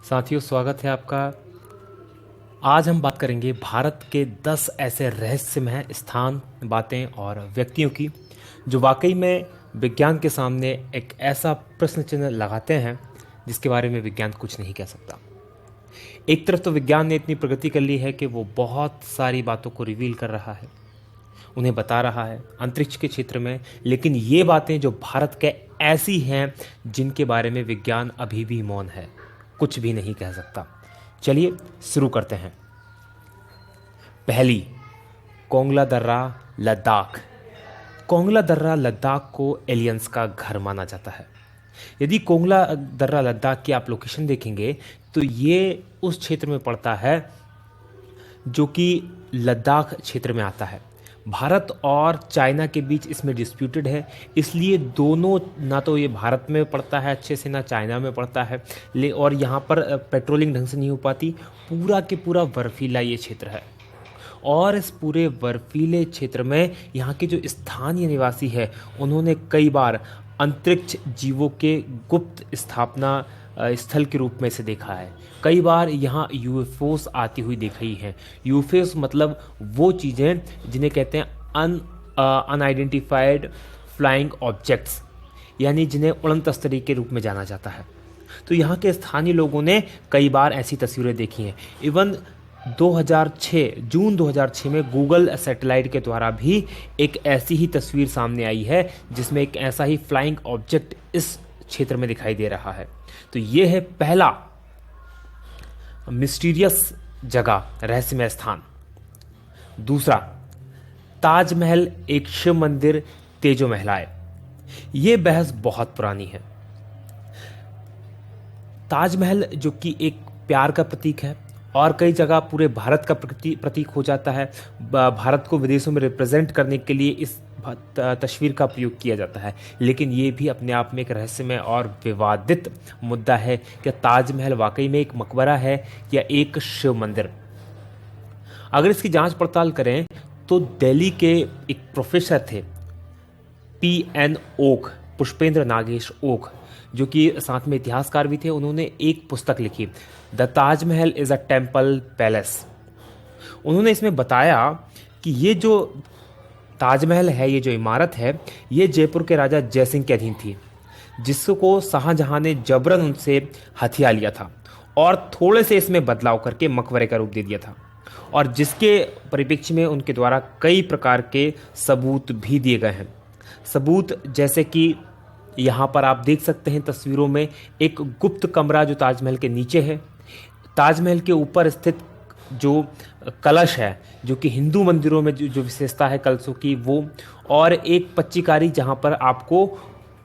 साथियों, स्वागत है आपका। आज हम बात करेंगे भारत के 10 ऐसे रहस्यमय स्थान, बातें और व्यक्तियों की जो वाकई में विज्ञान के सामने एक ऐसा प्रश्न चिन्ह लगाते हैं जिसके बारे में विज्ञान कुछ नहीं कह सकता। एक तरफ तो विज्ञान ने इतनी प्रगति कर ली है कि वो बहुत सारी बातों को रिवील कर रहा है, उन्हें बता रहा है अंतरिक्ष के क्षेत्र में, लेकिन ये बातें जो भारत के ऐसी हैं जिनके बारे में विज्ञान अभी भी मौन है, कुछ भी नहीं कह सकता। चलिए शुरू करते हैं। पहली, कोंगला दर्रा, लद्दाख। कोंगला दर्रा लद्दाख को एलियंस का घर माना जाता है। यदि कोंगला दर्रा लद्दाख की आप लोकेशन देखेंगे तो ये उस क्षेत्र में पड़ता है जो कि लद्दाख क्षेत्र में आता है। भारत और चाइना के बीच इसमें डिस्प्यूटेड है, इसलिए दोनों, ना तो ये भारत में पड़ता है अच्छे से, ना चाइना में पड़ता है, और यहाँ पर पेट्रोलिंग ढंग से नहीं हो पाती। पूरा के पूरा बर्फीला ये क्षेत्र है और इस पूरे बर्फीले क्षेत्र में यहाँ के जो स्थानीय निवासी है उन्होंने कई बार अंतरिक्ष जीवों के गुप्त स्थापना स्थल के रूप में इसे देखा है। कई बार यहाँ यूएफओस आती हुई देखी है। यूएफओस मतलब वो चीज़ें जिन्हें कहते हैं अनआइडेंटिफाइड फ्लाइंग ऑब्जेक्ट्स, यानी जिन्हें उड़न तस्तरी के रूप में जाना जाता है। तो यहाँ के स्थानीय लोगों ने कई बार ऐसी तस्वीरें देखी हैं। इवन 2006 जून 2006 में गूगल सैटेलाइट के द्वारा भी एक ऐसी ही तस्वीर सामने आई है जिसमें एक ऐसा ही फ्लाइंग ऑब्जेक्ट इस क्षेत्र में दिखाई दे रहा है। तो ये है पहला मिस्टीरियस जगह, रहस्यमय स्थान। दूसरा, ताजमहल एक शिव मंदिर, तेजो महलाए। ये बहस बहुत पुरानी है। ताजमहल जो कि एक प्यार का प्रतीक है और कई जगह पूरे भारत का प्रतीक हो जाता है। भारत को विदेशों में रिप्रेजेंट करने के लिए इस तस्वीर का प्रयोग किया जाता है, लेकिन ये भी अपने आप में एक रहस्यमय और विवादित मुद्दा है कि ताजमहल वाकई में एक मकबरा है या एक शिव मंदिर। अगर इसकी जांच पड़ताल करें तो दिल्ली के एक प्रोफेसर थे, PN ओक, पुष्पेंद्र नागेश ओक, जो कि साथ में इतिहासकार भी थे। उन्होंने एक पुस्तक लिखी, the Taj Mahal is a temple palace. उन्होंने इसमें बताया कि ये जो ताजमहल है, ये जो इमारत है, ये जयपुर के राजा जयसिंह के अधीन थी, जिसको शाहजहां ने जबरन उनसे हथिया लिया था और थोड़े से इसमें बदलाव करके मकबरे का रूप दे दिया था, और जिसके परिप्रेक्ष्य में उनके द्वारा कई प्रकार के सबूत भी दिए गए हैं। सबूत जैसे कि यहाँ पर आप देख सकते हैं तस्वीरों में एक गुप्त कमरा जो ताजमहल के नीचे है। ताजमहल के ऊपर स्थित जो कलश है, जो कि हिंदू मंदिरों में जो विशेषता है कलशों की, वो, और एक पच्चीकारी जहाँ पर आपको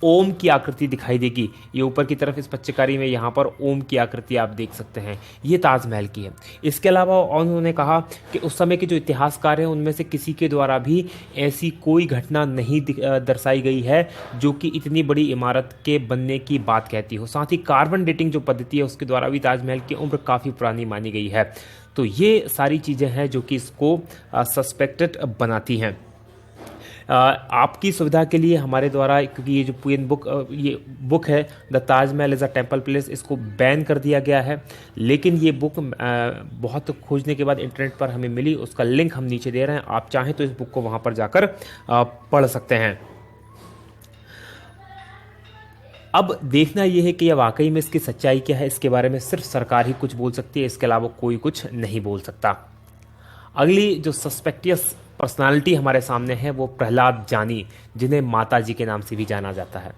ओम की आकृति दिखाई देगी। ये ऊपर की तरफ इस पच्चीकारी में यहाँ पर ओम की आकृति आप देख सकते हैं, ये ताजमहल की है। इसके अलावा उन्होंने कहा कि उस समय के जो इतिहासकार हैं उनमें से किसी के द्वारा भी ऐसी कोई घटना नहीं दर्शाई गई है जो कि इतनी बड़ी इमारत के बनने की बात कहती हो। साथ ही कार्बन डेटिंग जो पद्धति है उसके द्वारा भी ताजमहल की उम्र काफ़ी पुरानी मानी गई है। तो ये सारी चीज़ें हैं जो कि इसको सस्पेक्टेड बनाती हैं। आपकी सुविधा के लिए हमारे द्वारा, क्योंकि ये जो ये बुक है the Taj Mahal is a temple palace, इसको बैन कर दिया गया है, लेकिन ये बुक बहुत खोजने के बाद इंटरनेट पर हमें मिली। उसका लिंक हम नीचे दे रहे हैं, आप चाहें तो इस बुक को वहाँ पर जाकर पढ़ सकते हैं। अब देखना यह है कि यह वाकई में इसकी सच्चाई क्या है। इसके बारे में सिर्फ सरकार ही कुछ बोल सकती है, इसके अलावा कोई कुछ नहीं बोल सकता। अगली जो सस्पेक्टियस पर्सनालिटी हमारे सामने है वो प्रहलाद जानी, जिन्हें माता जी के नाम से भी जाना जाता है।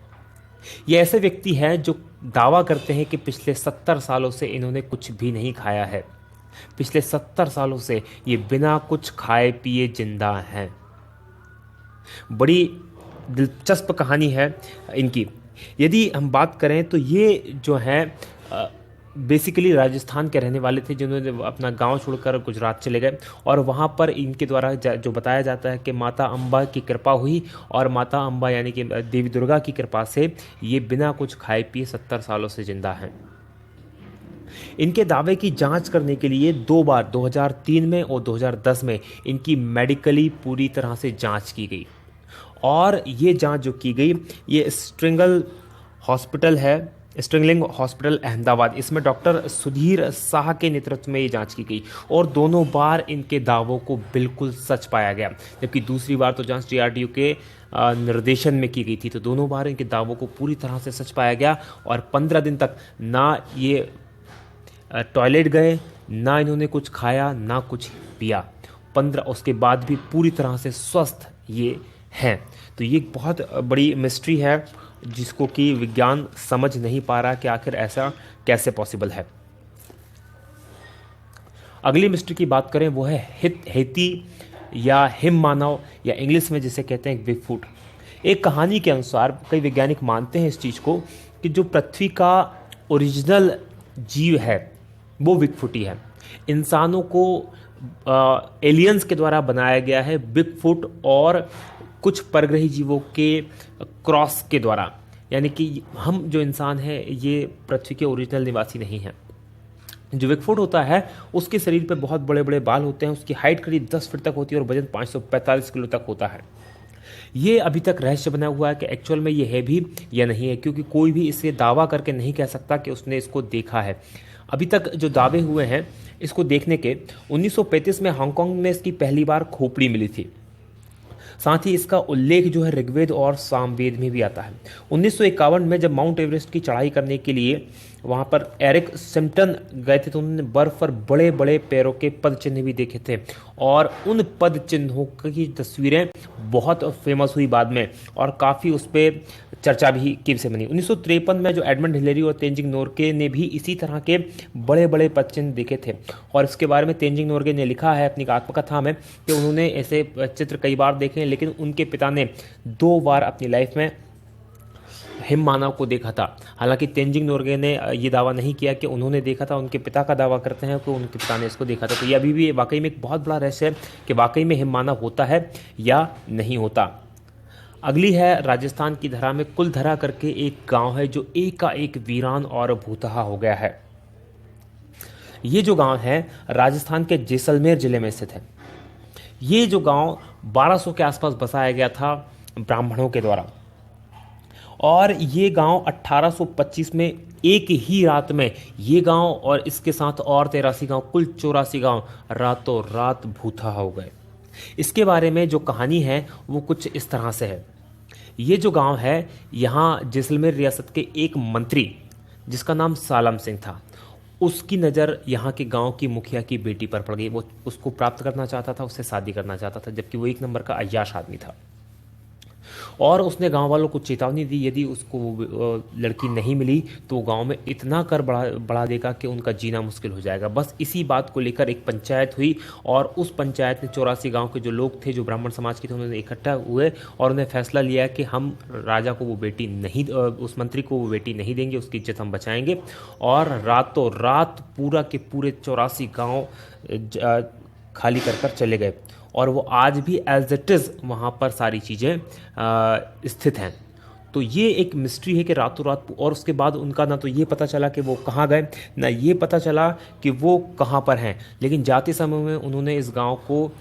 ये ऐसे व्यक्ति हैं जो दावा करते हैं कि पिछले 70 सालों से इन्होंने कुछ भी नहीं खाया है। पिछले 70 सालों से ये बिना कुछ खाए पिए जिंदा हैं। बड़ी दिलचस्प कहानी है इनकी। यदि हम बात करें तो ये जो हैं बेसिकली राजस्थान के रहने वाले थे, जिन्होंने अपना गांव छोड़कर गुजरात चले गए, और वहां पर इनके द्वारा जो बताया जाता है कि माता अम्बा की कृपा हुई, और माता अम्बा यानी कि देवी दुर्गा की कृपा से ये बिना कुछ खाए पिए 70 सालों से जिंदा हैं। इनके दावे की जांच करने के लिए 2 बार 2003 में और 2010 में इनकी मेडिकली पूरी तरह से जांच की गई, और ये जांच जो की गई ये स्ट्रिंगल हॉस्पिटल है स्ट्रिंगलिंग हॉस्पिटल अहमदाबाद, इसमें डॉक्टर सुधीर शाह के नेतृत्व में ये जांच की गई और दोनों बार इनके दावों को बिल्कुल सच पाया गया। जबकि दूसरी बार तो जांच डीआरडीओ के निर्देशन में की गई थी, तो दोनों बार इनके दावों को पूरी तरह से सच पाया गया और 15 दिन तक ना ये टॉयलेट गए, ना इन्होंने कुछ खाया, ना कुछ पिया। 15 उसके बाद भी पूरी तरह से स्वस्थ ये हैं। तो ये एक बहुत बड़ी मिस्ट्री है जिसको कि विज्ञान समझ नहीं पा रहा कि आखिर ऐसा कैसे पॉसिबल है। अगली मिस्ट्री की बात करें वो है हेती या हिम मानव या इंग्लिश में जिसे कहते हैं बिगफुट। एक कहानी के अनुसार कई वैज्ञानिक मानते हैं इस चीज़ को कि जो पृथ्वी का ओरिजिनल जीव है वो बिगफुट ही है। इंसानों को एलियंस के द्वारा बनाया गया है बिगफुट और कुछ परग्रही जीवों के क्रॉस के द्वारा, यानी कि हम जो इंसान हैं ये पृथ्वी के ओरिजिनल निवासी नहीं हैं। जो बिगफुट होता है उसके शरीर पे बहुत बड़े बड़े बाल होते हैं, उसकी हाइट करीब 10 फीट तक होती है और वजन 545 किलो तक होता है। ये अभी तक रहस्य बना हुआ है कि एक्चुअल में ये है भी या नहीं है, क्योंकि कोई भी इसे दावा करके नहीं कह सकता कि उसने इसको देखा है। अभी तक जो दावे हुए हैं इसको देखने के, 1935 में हांगकांग में इसकी पहली बार खोपड़ी मिली थी। साथ ही इसका उल्लेख जो है ऋग्वेद और सामवेद में भी आता है। 1951 में जब माउंट एवरेस्ट की चढ़ाई करने के लिए वहाँ पर एरिक सिम्पटन गए थे तो उन्होंने बर्फ पर बड़े बड़े पैरों के पद चिन्ह भी देखे थे और उन पद चिन्हों की तस्वीरें बहुत फेमस हुई बाद में और काफ़ी उस पर चर्चा भी की से बनी। 1953 में जो एडमंड हिलेरी और तेंजिंग नोर्गे ने भी इसी तरह के बड़े बड़े पद चिन्ह देखे थे और इसके बारे में तेंजिंग नोर्गे ने लिखा है अपनी आत्मकथा में कि उन्होंने ऐसे चित्र कई बार देखे, लेकिन उनके पिता ने 2 बार अपनी लाइफ में हिम मानव को देखा था। हालांकि तेंजिंग नोर्गे ने ये दावा नहीं किया कि उन्होंने देखा था, उनके पिता का दावा करते हैं कि उनके पिता ने इसको देखा था। तो ये अभी भी वाकई में एक बहुत बड़ा रहस्य है कि वाकई में हिम मानव होता है या नहीं होता। अगली है राजस्थान की धरा में कुलधरा करके एक गांव है जो एक का एक वीरान और भूतहा हो गया है। ये जो गांव है राजस्थान के जैसलमेर जिले में स्थित है। ये जो गांव 1200 के आसपास बसाया गया था ब्राह्मणों के द्वारा और ये गांव 1825 में एक ही रात में ये गांव और इसके साथ और 83 गांव, कुल 84 गांव रातों रात भूतहा हो गए। इसके बारे में जो कहानी है वो कुछ इस तरह से है। ये जो गांव है यहाँ जैसलमेर रियासत के एक मंत्री जिसका नाम सालम सिंह था, उसकी नज़र यहाँ के गांव की मुखिया की बेटी पर पड़ गई। वो उसको प्राप्त करना चाहता था, उससे शादी करना चाहता था, जबकि वो 1 नंबर का अय्याश आदमी था और उसने गांव वालों को चेतावनी दी यदि उसको वो लड़की नहीं मिली तो गांव में इतना कर बढ़ा देगा कि उनका जीना मुश्किल हो जाएगा। बस इसी बात को लेकर एक पंचायत हुई और उस पंचायत में 84 गांव के जो लोग थे, जो ब्राह्मण समाज के थे, उन्होंने इकट्ठा हुए और उन्हें फैसला लिया कि हम राजा को वो बेटी नहीं, उस मंत्री को वो बेटी नहीं देंगे, उसकी इज्जत हम बचाएंगे। और रातों रात पूरा के पूरे 84 गाँव खाली कर चले गए और वो आज भी एज इट इज़ वहाँ पर सारी चीज़ें स्थित हैं। तो ये एक मिस्ट्री है कि रातों रात, और उसके बाद उनका ना तो ये पता चला कि वो कहाँ गए, ना ये पता चला कि वो कहाँ पर हैं, लेकिन जाते समय में उन्होंने इस गांव को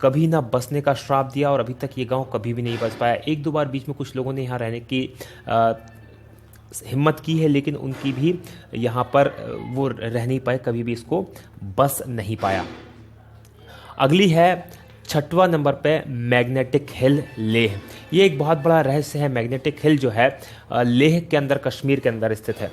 कभी ना बसने का श्राप दिया और अभी तक ये गांव कभी भी नहीं बस पाया। 1-2 बार बीच में कुछ लोगों ने यहाँ रहने की हिम्मत की है, लेकिन उनकी भी यहाँ पर वो रह नहीं पाए, कभी भी इसको बस नहीं पाया। अगली है 6वां नंबर पे मैग्नेटिक हिल लेह। ये एक बहुत बड़ा रहस्य है। मैग्नेटिक हिल जो है लेह के अंदर, कश्मीर के अंदर स्थित है।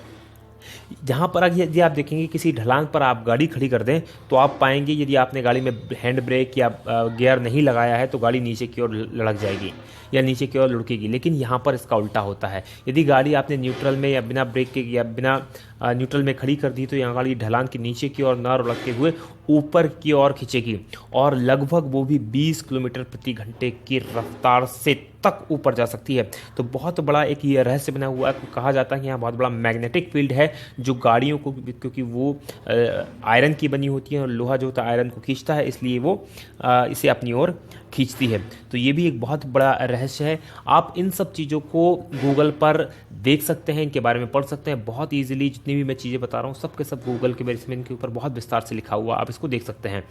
जहाँ पर यदि आप देखेंगे किसी ढलान पर आप गाड़ी खड़ी कर दें तो आप पाएंगे यदि आपने गाड़ी में हैंड ब्रेक या गियर नहीं लगाया है तो गाड़ी नीचे की ओर लड़क जाएगी या नीचे की ओर लुढ़केगी। लेकिन यहाँ पर इसका उल्टा होता है। यदि गाड़ी आपने न्यूट्रल में या बिना ब्रेक के या बिना न्यूट्रल में खड़ी कर दी तो यहाँ गाड़ी ढलान के नीचे की ओर न लुढ़कते हुए ऊपर की ओर खींचेगी और लगभग वो भी 20 किलोमीटर प्रति घंटे की रफ्तार से तक ऊपर जा सकती है। तो बहुत बड़ा एक ये रहस्य बना हुआ है। कहा जाता है कि यहाँ बहुत बड़ा मैग्नेटिक फील्ड है जो गाड़ियों को, क्योंकि वो आयरन की बनी होती है और लोहा जो होता है आयरन को खींचता है, इसलिए वो इसे अपनी ओर खींचती है। तो ये भी एक बहुत बड़ा रहस्य है। आप इन सब चीज़ों को गूगल पर देख सकते हैं, इनके बारे में पढ़ सकते हैं बहुत ईजिली। जितनी भी मैं चीज़ें बता रहा हूँ सब के सब गूगल के बेस में इनके ऊपर बहुत विस्तार से लिखा हुआ, आप इसको देख सकते हैं।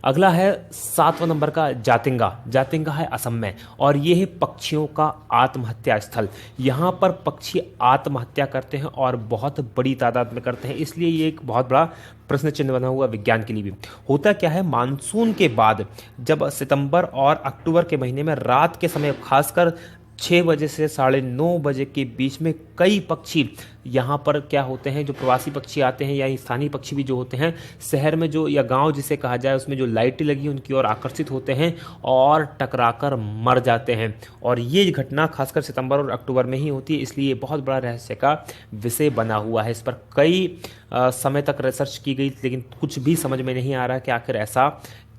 अगला है 7वां नंबर का जातिंगा। जातिंगा है असम में और ये है पक्षियों का आत्महत्या स्थल। यहाँ पर पक्षी आत्महत्या करते हैं और बहुत बड़ी तादाद में करते हैं, इसलिए ये एक बहुत बड़ा प्रश्न चिन्ह बना हुआ विज्ञान के लिए भी। होता क्या है, मानसून के बाद जब सितंबर और अक्टूबर के महीने में रात के समय खासकर 6 बजे से 9:30 बजे के बीच में कई पक्षी यहाँ पर क्या होते हैं, जो प्रवासी पक्षी आते हैं या स्थानीय पक्षी भी जो होते हैं, शहर में जो या गांव जिसे कहा जाए उसमें जो लाइटें लगी उनकी ओर आकर्षित होते हैं और टकराकर मर जाते हैं। और ये घटना खासकर सितंबर और अक्टूबर में ही होती है, इसलिए बहुत बड़ा रहस्य का विषय बना हुआ है। इस पर कई समय तक रिसर्च की गई, लेकिन कुछ भी समझ में नहीं आ रहा कि आखिर ऐसा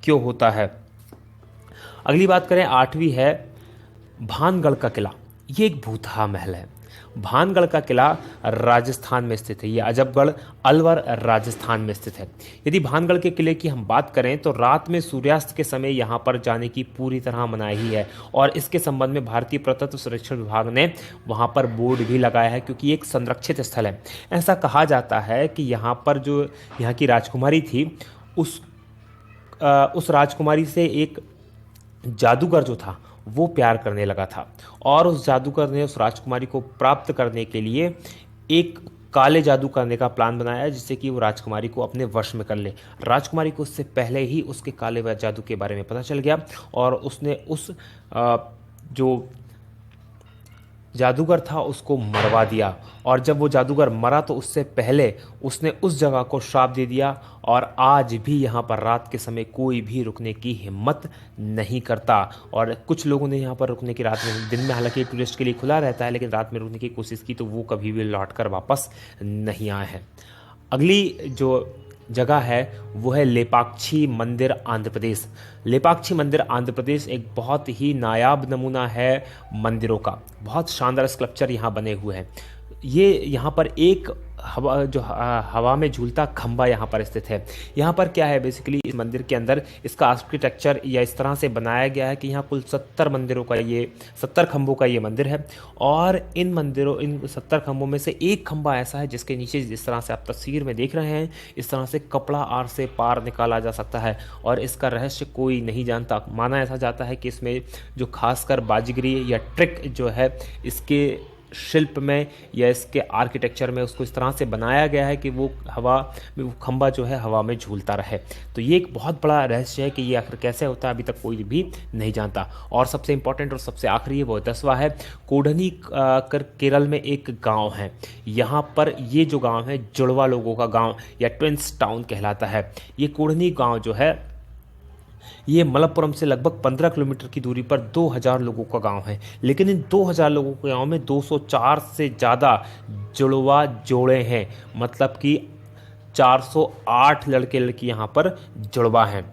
क्यों होता है। अगली बात करें, 8वीं है भानगढ़ का किला। ये एक भूतहा महल है। भानगढ़ का किला राजस्थान में स्थित है। ये अजबगढ़ अलवर राजस्थान में स्थित है। यदि भानगढ़ के किले की हम बात करें तो रात में सूर्यास्त के समय यहाँ पर जाने की पूरी तरह मनाही है और इसके संबंध में भारतीय पुरातत्व संरक्षण विभाग ने वहाँ पर बोर्ड भी लगाया है, क्योंकि एक संरक्षित स्थल है। ऐसा कहा जाता है कि यहाँ पर जो यहाँ की राजकुमारी थी उस राजकुमारी से एक जादूगर जो था वो प्यार करने लगा था और उस जादूगर ने उस राजकुमारी को प्राप्त करने के लिए एक काले जादू करने का प्लान बनाया, जिससे कि वो राजकुमारी को अपने वश में कर ले। राजकुमारी को उससे पहले ही उसके काले जादू के बारे में पता चल गया और उसने उस जो जादूगर था उसको मरवा दिया। और जब वो जादूगर मरा तो उससे पहले उसने उस जगह को श्राप दे दिया और आज भी यहाँ पर रात के समय कोई भी रुकने की हिम्मत नहीं करता। और कुछ लोगों ने यहाँ पर रुकने की, रात में, दिन में हालांकि टूरिस्ट के लिए खुला रहता है, लेकिन रात में रुकने की कोशिश की तो वो कभी भी लौट कर वापस नहीं आए हैं। अगली जो जगह है वो है लेपाक्षी मंदिर आंध्र प्रदेश। लेपाक्षी मंदिर आंध्र प्रदेश एक बहुत ही नायाब नमूना है मंदिरों का। बहुत शानदार स्कल्पचर यहाँ बने हुए हैं। ये यहाँ पर एक हवा में झूलता खंबा यहाँ पर स्थित है। यहाँ पर क्या है, बेसिकली इस मंदिर के अंदर इसका आर्किटेक्चर या इस तरह से बनाया गया है कि यहाँ कुल 70 खंभों का ये मंदिर है और इन 70 खंभों में से एक खंभा ऐसा है जिसके नीचे, जिस तरह से आप तस्वीर में देख रहे हैं, इस तरह से कपड़ा आर से पार निकाला जा सकता है और इसका रहस्य कोई नहीं जानता। माना ऐसा जाता है कि इसमें जो खासकर बाजीगरी या ट्रिक जो है इसके शिल्प में या इसके आर्किटेक्चर में उसको इस तरह से बनाया गया है कि वो खंभा जो है हवा में झूलता रहे। तो ये एक बहुत बड़ा रहस्य है कि ये आखिर कैसे होता है, अभी तक कोई भी नहीं जानता। और सबसे इंपॉर्टेंट और सबसे आखिरी है वो 10वां है कोडनी केरल में एक गांव है। यहाँ पर ये जो गांव है जुड़वा लोगों का गांव या ट्विंस टाउन कहलाता है। ये कोडनी गांव जो है ये मलप्पुरम से लगभग 15 किलोमीटर की दूरी पर 2000 लोगों का गांव है, लेकिन इन 2000 लोगों के गांव में 204 से ज़्यादा जुड़वा जोड़े हैं, मतलब कि 408 लड़के लड़की यहाँ पर जुड़वा हैं।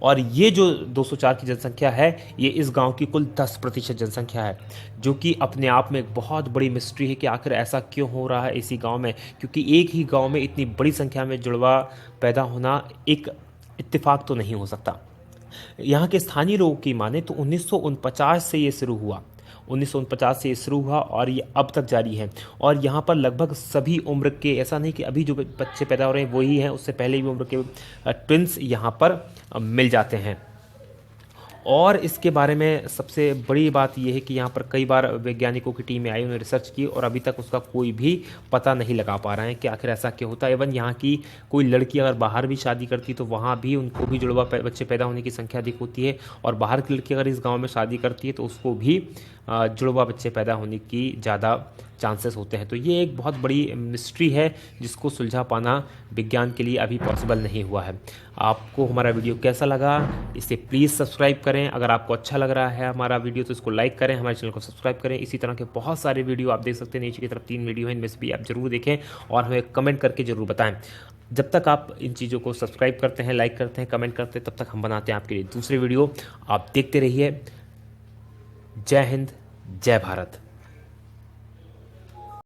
और ये जो 204 की जनसंख्या है ये इस गांव की कुल 10% जनसंख्या है, जो कि अपने आप में एक बहुत बड़ी मिस्ट्री है कि आखिर ऐसा क्यों हो रहा है इसी गांव में, क्योंकि एक ही गांव में इतनी बड़ी संख्या में जुड़वा पैदा होना एक इत्तेफाक तो नहीं हो सकता। यहाँ के स्थानीय लोगों की माने तो 1949 से ये शुरू हुआ। 1949 से ये शुरू हुआ और ये अब तक जारी है। और यहाँ पर लगभग सभी उम्र के, ऐसा नहीं कि अभी जो बच्चे पैदा हो रहे हैं वही हैं, उससे पहले भी उम्र के ट्विंस यहाँ पर मिल जाते हैं। और इसके बारे में सबसे बड़ी बात यह है कि यहाँ पर कई बार वैज्ञानिकों की टीमें आई, उन्होंने रिसर्च की और अभी तक उसका कोई भी पता नहीं लगा पा रहे हैं कि आखिर ऐसा क्यों होता है। इवन यहाँ की कोई लड़की अगर बाहर भी शादी करती तो वहाँ भी उनको भी जुड़वा बच्चे पैदा होने की संख्या अधिक होती है, और बाहर की लड़की अगर इस गाँव में शादी करती है तो उसको भी जुड़वा बच्चे पैदा होने की ज़्यादा चांसेस होते हैं। तो ये एक बहुत बड़ी मिस्ट्री है जिसको सुलझा पाना विज्ञान के लिए अभी पॉसिबल नहीं हुआ है। आपको हमारा वीडियो कैसा लगा इसे प्लीज़ सब्सक्राइब करें। अगर आपको अच्छा लग रहा है हमारा वीडियो तो इसको लाइक करें, हमारे चैनल को सब्सक्राइब करें। इसी तरह के बहुत सारे वीडियो आप देख सकते हैं, नीचे की तरफ 3 वीडियो हैं, इनमें से भी आप जरूर देखें और हमें कमेंट करके ज़रूर बताएं। जब तक आप इन चीज़ों को सब्सक्राइब करते हैं, लाइक करते हैं, कमेंट करते हैं, तब तक हम बनाते हैं आपके लिए दूसरे वीडियो। आप देखते रहिए। जय हिंद, जय भारत।